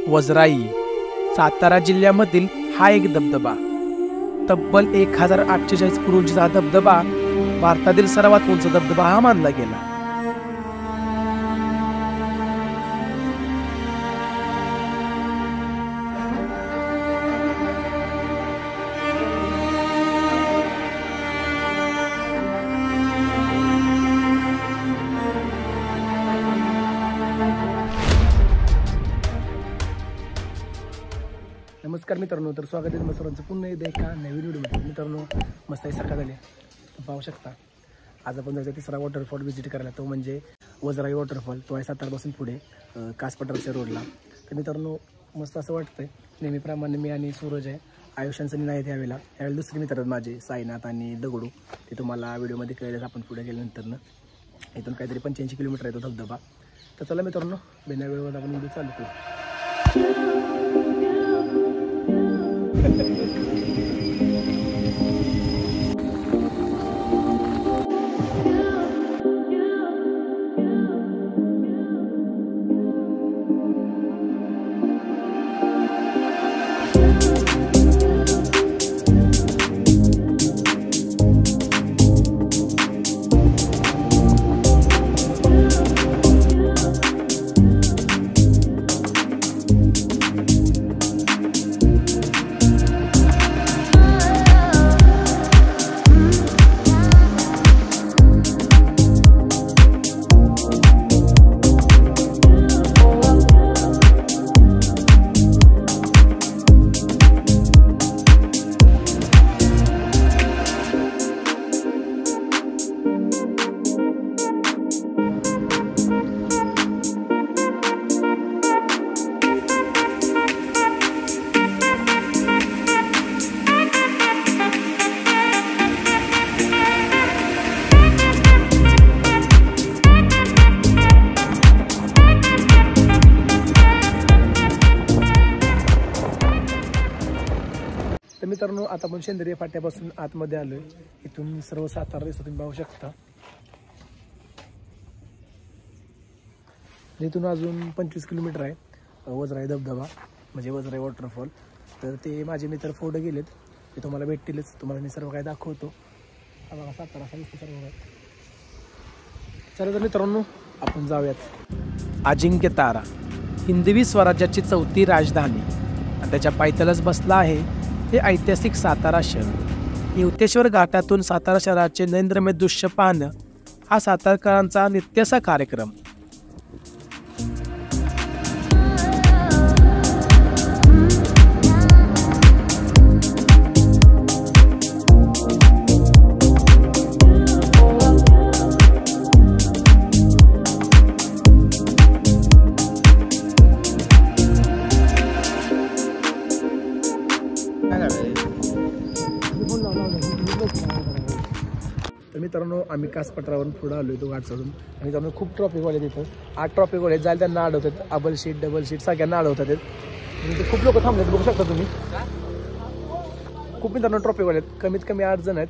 वजराई सातारा जिल्ह्यामधील हा एक धबधबा. तब्बल 1846 फूट उंचीचा धबधबा भारतातील सर्वात उंच धबधबा हा मानला गेला. नमस्कार मित्रांनो, तर स्वागत आहे सर्वांचं पुन्हा एकदा एका नवीन व्हिडिओमध्ये. मित्रांनो, मस्त आहे सकाळ झाली, पाहू शकता. आज आपण जायचं तिसरा वॉटरफॉल व्हिजिट करायला, तो म्हणजे वजराई वॉटरफॉल. तो आहे सातारपासून पुढे कासपठारच्या रोडला. तर मित्रांनो, मस्त असं वाटतंय. नेहमीप्रमाणे मी आणि सूरज आहे, आयुष्यांचं नाही यावेळेला. यावेळेला दुसरे मित्र माझे साईनाथ आणि दगडू, ते तुम्हाला व्हिडिओमध्ये कळेलच. आपण पुढे गेल्यानंतर इथून काहीतरी 85 किलोमीटर आहे तो धबधबा. तर चला मित्रांनो, बिना वेळेवर आपण व्हिडिओ चालू करू. तर मित्रांनो, आता आपण शेंद्रे फाट्यापासून आतमध्ये आलोय. इथून सर्व सातारा दिसतो, तुम्ही पाहू शकता. इथून अजून 25 किलोमीटर आहे वजराई धबधबा, म्हणजे वजराई वॉटरफॉल. तर ते माझे मित्र फोटो गेलेत, ते तुम्हाला भेटतीलच. तुम्हाला मी सर्व काय दाखवतो. बघा सातारा दिसतो सर्व काय. चला तर मित्रांनो, आपण जाऊयात. अजिंक्य तारा हिंदवी स्वराज्याची 4थी राजधानी, त्याच्या पायथ्यालाच बसला आहे हे ऐतिहासिक सातारा शहर. युतेश्वर घाटातून सातारा शहराचे नैनरम्य दृश्य पाहणं हा सातारकरांचा नित्याचा कार्यक्रम. तर मित्रांनो, आम्ही कासपठारावरून पुढे आलो तो घाट चढून. आणि मित्रांनो, खूप ट्रॉफिक वाले तिथं 8 ट्रॉफिक वाले जायला त्यांना अडवतात. अबल शीट डबल शीट सगळ्यांना अडवतात. म्हणजे खूप लोक थांबलेत, बघू शकता तुम्ही. खूप मित्रांनो ट्रॉफिक वाले आहेत, कमीत कमी 8 जण आहेत.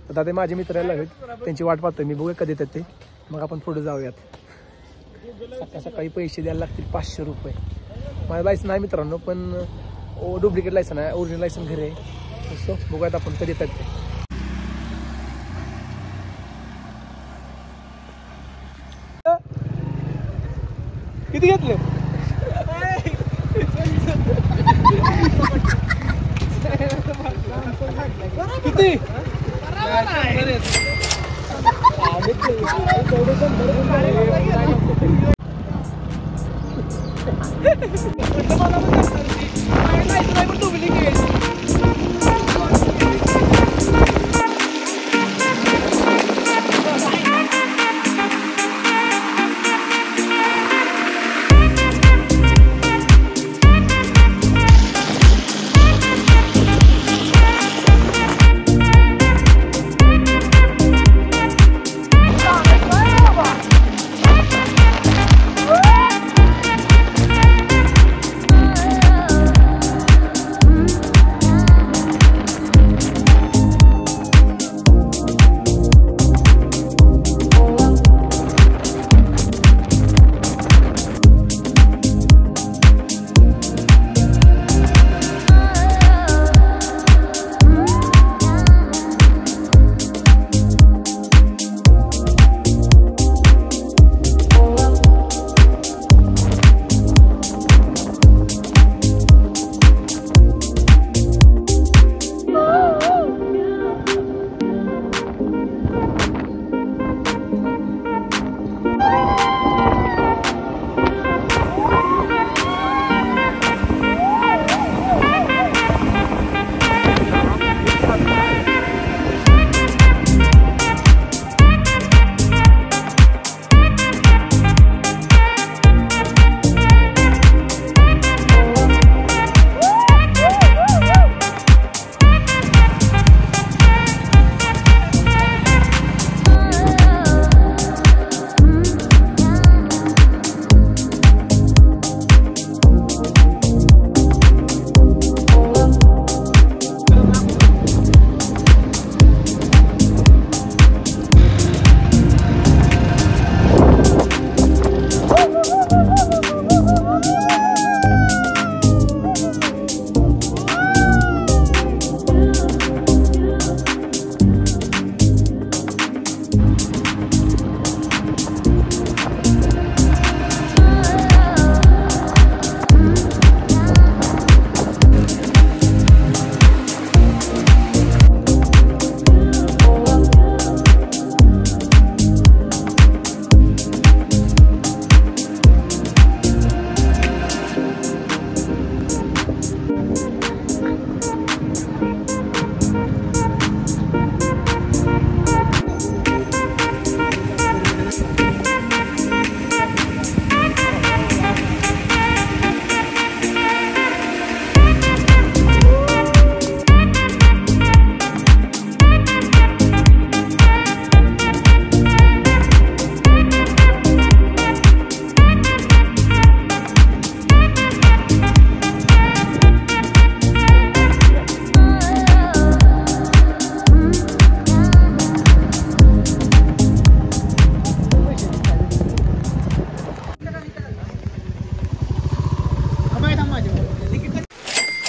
तर आता माझे मित्र यायला हवेत, त्यांची वाट पाहतोय मी. बघूया कधी येतात ते, मग आपण पुढे जाऊयात. सकाळी पैसे द्यायला लागतील 500 रुपये. माझं लायसन आहे मित्रांनो, पण डुप्लिकेट लायसन आहे, ओरिजिनल लायसन घरी आहे. सो बघूयात आपण कधी येतात ते. किती घेतले? किती?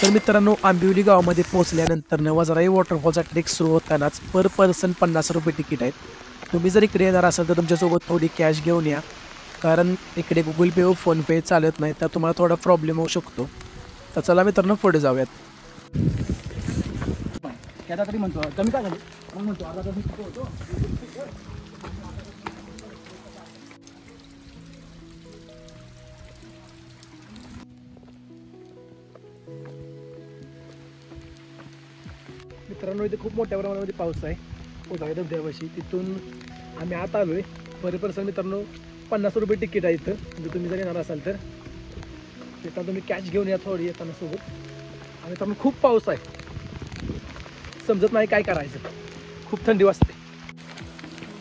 तर मित्रांनो, आंबिवली गावामध्ये पोहोचल्यानंतर वजराई वॉटरफॉलचा ट्रेक सुरू होतानाच पर पर्सन 50 रुपये तिकीट आहेत. तुम्ही जर इकडे येणार असाल तर तुमच्यासोबत थोडी कॅश घेऊन या, कारण इकडे गुगल पे व फोनपे चालत नाही, तर तुम्हाला थोडा प्रॉब्लेम होऊ शकतो. तर चला मित्रांनो, पुढे जाऊयात. तरी म्हणतो कमी काय झालं म्हणतो अर्धा होतो. मित्रांनो, इथे खूप मोठ्या प्रमाणामध्ये पाऊस आहे. उदाई धबधब्यापाशी तिथून आम्ही आत आलो आहे. पर पर्सन मित्रांनो 50 रुपये तिकीट आहे इथं. म्हणजे तुम्ही जर येणार असाल तर तिथं तुम्ही कॅश घेऊन या थोडी येताना सोबत. आणि मित्रांनो, खूप पाऊस आहे, समजत नाही काय करायचं, खूप थंडी वाजते.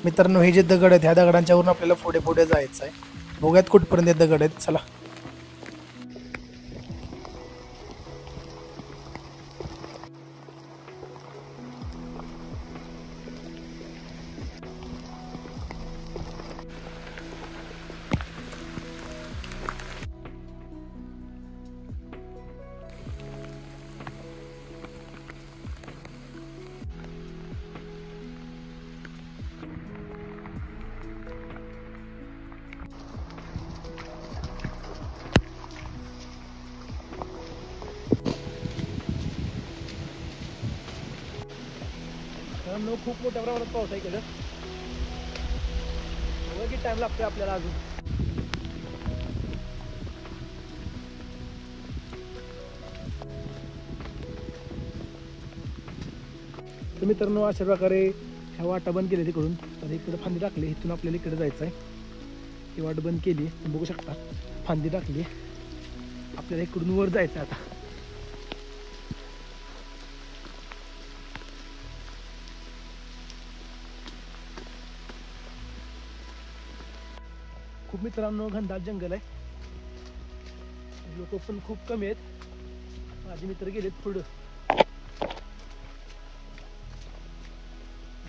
मित्रांनो, हे जे दगड आहेत ह्या दगडांच्यावरून आपल्याला पुढे पुढे जायचं आहे. बघूयात कुठपर्यंत दगड आहेत. चला. खूप मोठ्या प्रमाणात पाऊस आहे इकडं. किती टाइम लागतोय आपल्याला अजून. तर मित्रांनो, अशा प्रकारे ह्या वाटा बंद केल्या तिकडून. तर इकडे फांदी टाकली, इथून आपल्याला इकडे जायचं आहे. ही वाट बंद केली, बघू शकता. फांदी टाकली, आपल्याला इकडून वर जायचं आहे आता. खूप मित्रांनो घनदाट जंगल आहे. लोक पण खूप कमी आहेत. माझे मित्र गेलेत पुढं.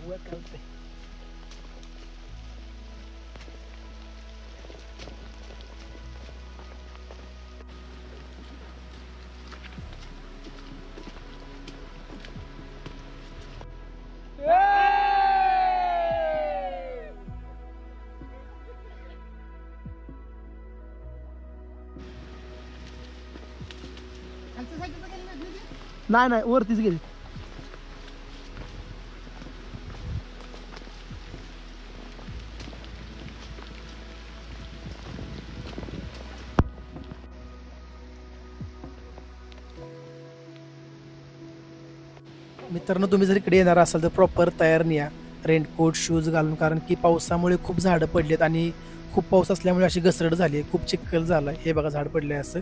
काय होतंय. नाही नाही, वरतीच गेली. मित्रांनो, तुम्ही जर इकडे येणार असाल तर प्रॉपर तयार नाही, रेनकोट शूज घालून, कारण की पावसामुळे खूप झाडं पडलेत आणि खूप पाऊस असल्यामुळे अशी घसरड झाली आहे, खूप चिखल झाला आहे. हे बघा, झाड पडले असं.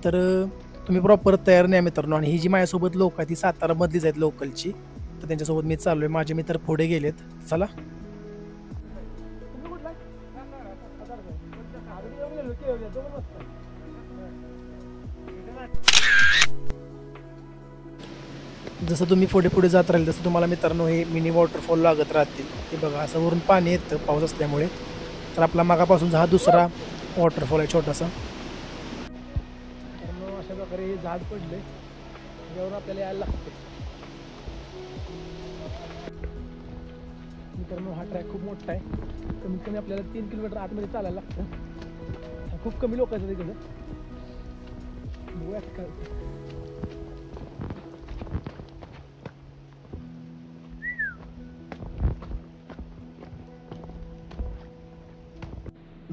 तर तुम्ही प्रॉपर तयार नाही मित्रांनो. आणि ही जी माझ्यासोबत लोक आहेत ती सातारामधलीच आहेत, लोकलची. तर त्यांच्यासोबत मी चाललोय. माझे मित्र पुढे गेलेत. चला. जसं तुम्ही पुढे पुढे जात राहील तसं तुम्हाला मित्रांनो हे मिनी वॉटरफॉल लागत राहतील. हे बघा, असं वरून पाणी येतं पाऊस असल्यामुळे. तर आपला मागापासून हा दुसरा वॉटरफॉल आहे छोटासा. अशा प्रकारे हे झाड पडले, त्याच्यावर आपल्याला यायला लागते. मित्रांनो, हा ट्रॅक खूप मोठा आहे. कमीत कमी आपल्याला 3 किलोमीटर आतमध्ये चालायला लागतं. खूप कमी लोक आहेत तिकडे. बघूयात काय.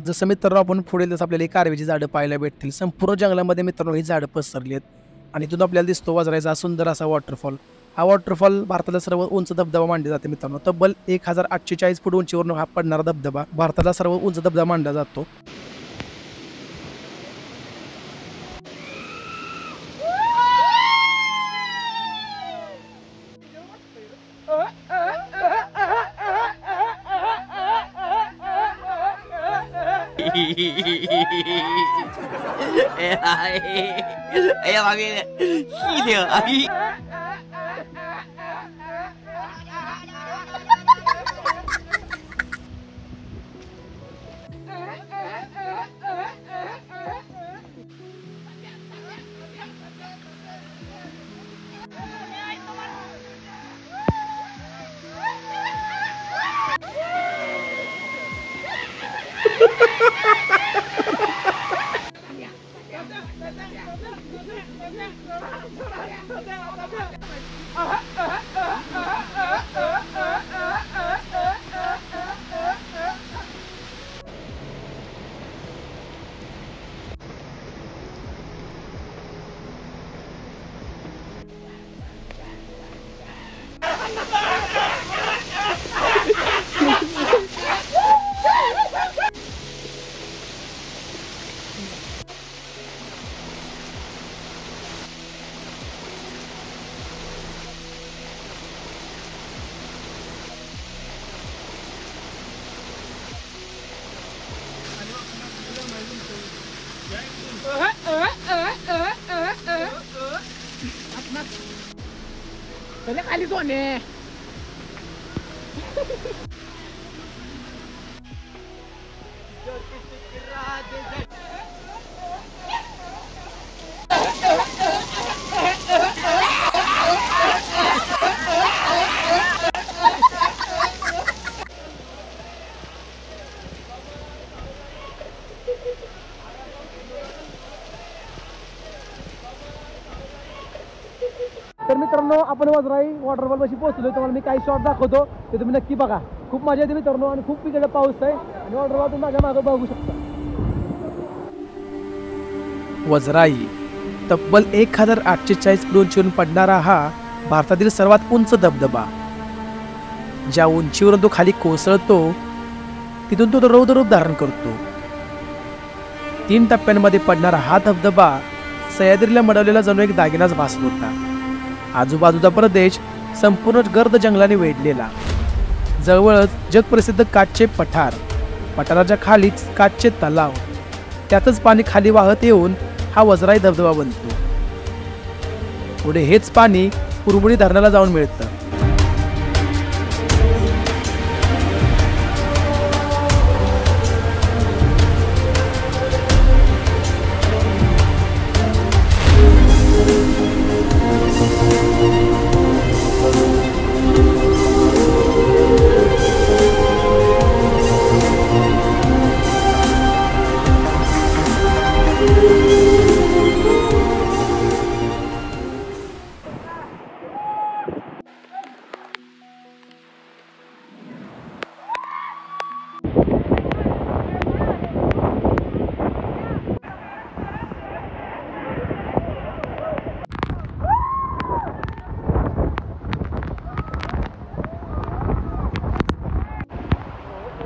जसं मित्रांनो आपण पुढे जसं आपल्याला कारवीची झाडं पाहायला भेटतील. संपूर्ण जंगलामध्ये मित्रांनो ही झाडं पसरली आहेत. आणि इथून आपल्याला दिसतो वजराईचा सुंदर असा वॉटरफॉल. हा वॉटरफॉल भारताला सर्व उंच धबधबा मानले जाते मित्रांनो. तब्बल 1048 फूट उंचीवरून हा पडणारा धबधबा भारताला सर्व उंच धबधबा मानला जातो. Ella va bien. Gilio, ahí. त्याला खाली सोने तर मित्रांनो आपण वजराई वॉटरफॉल पाशी पोहोचलोय. तुम्हाला मी काही शॉट दाखवतो ते तुम्ही नक्की बघा. खूप मजा येते मित्रांनो आणि खूप तिकडे पाऊस आहे आणि वॉटरफॉल तुम्ही माझ्या मागे बघू शकता. वजराई तब्बल 1840 फूट उंचीवरून पडणारा हा भारतातील सर्वात उंच धबधबा. ज्या उंचीवरून तो खाली कोसळतो तिथून तो रौद्र रूप धारण करतो. 3 टप्प्यांमध्ये पडणारा हा धबधबा सह्याद्रीला मडवलेला जणू एक दागिनाच भासत होता. आजूबाजूचा प्रदेश संपूर्ण गर्द जंगलाने वेढलेला. जवळच जगप्रसिद्ध काचचे पठार, पठाराच्या खालीच काचचे तलाव, त्यातच पाणी खाली वाहत येऊन हा वजराई धबधबा बनतो. पुढे हेच पाणी कुरबुडी धरणाला जाऊन मिळतं.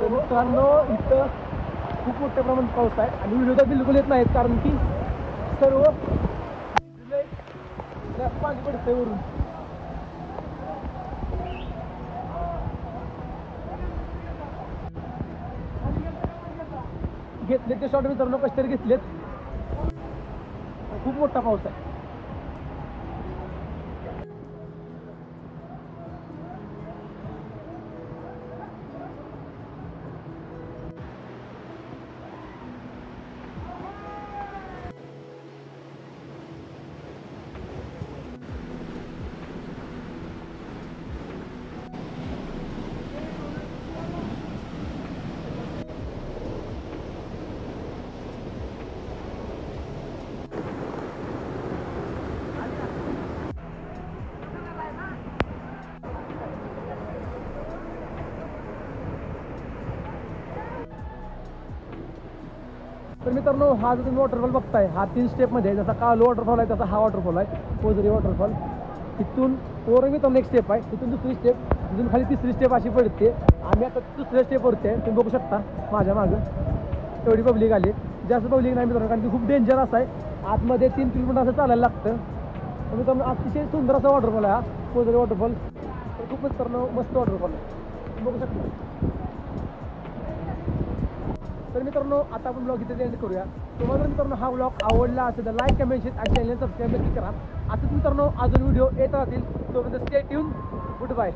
मित्रांनो इथं खूप मोठ्या प्रमाणात पाऊस आहे आणि व्हिडिओ तर बिलकुल येत नाहीत कारण की सर्व पाणी पडतंय वरून. घेतले ते शॉट मित्रांनो कसे तरी घेतलेत. खूप मोठा पाऊस आहे. तर मित्रांनो हा जो तुम्ही वॉटरफॉल बघताय हा 3 स्टेपमध्ये आहे. जसा कालू वॉटरफॉल आहे तसा हा वॉटरफॉल आहे वजरी वॉटरफॉल. तिथून वर मित्रांनो एक स्टेप आहे, तिथून दुसरी स्टेप, तिथून खाली तिसरी स्टेप अशी पडते. आम्ही आता दुसऱ्या स्टेपवरती आहे. तुम्ही बघू शकता माझ्या मागं तेवढी पब्लिक आली. जास्त पब्लिक नाही मित्रांनो कारण की खूप डेंजर असं आहे. आतमध्ये 3 किलोमीटर असं चालायला लागतं. तर मित्रांनो अतिशय सुंदर असा वॉटरफॉल आहे हा वजरी वॉटरफॉल. तर खूप मित्रांनो मस्त वॉटरफॉल आहे, बघू शकता. तर मित्रांनो आता आपण ब्लॉग इथे एंड करूया. तुम्हाला जर मित्रांनो हा ब्लॉग आवडला असेल तर लाईक कमेंट शेअर आणि चॅनल सबस्क्राईब नक्की करा. असंच मित्रांनो अजून व्हिडिओ येत राहतील. तोपर्यंत स्टे ट्यून. Good bye.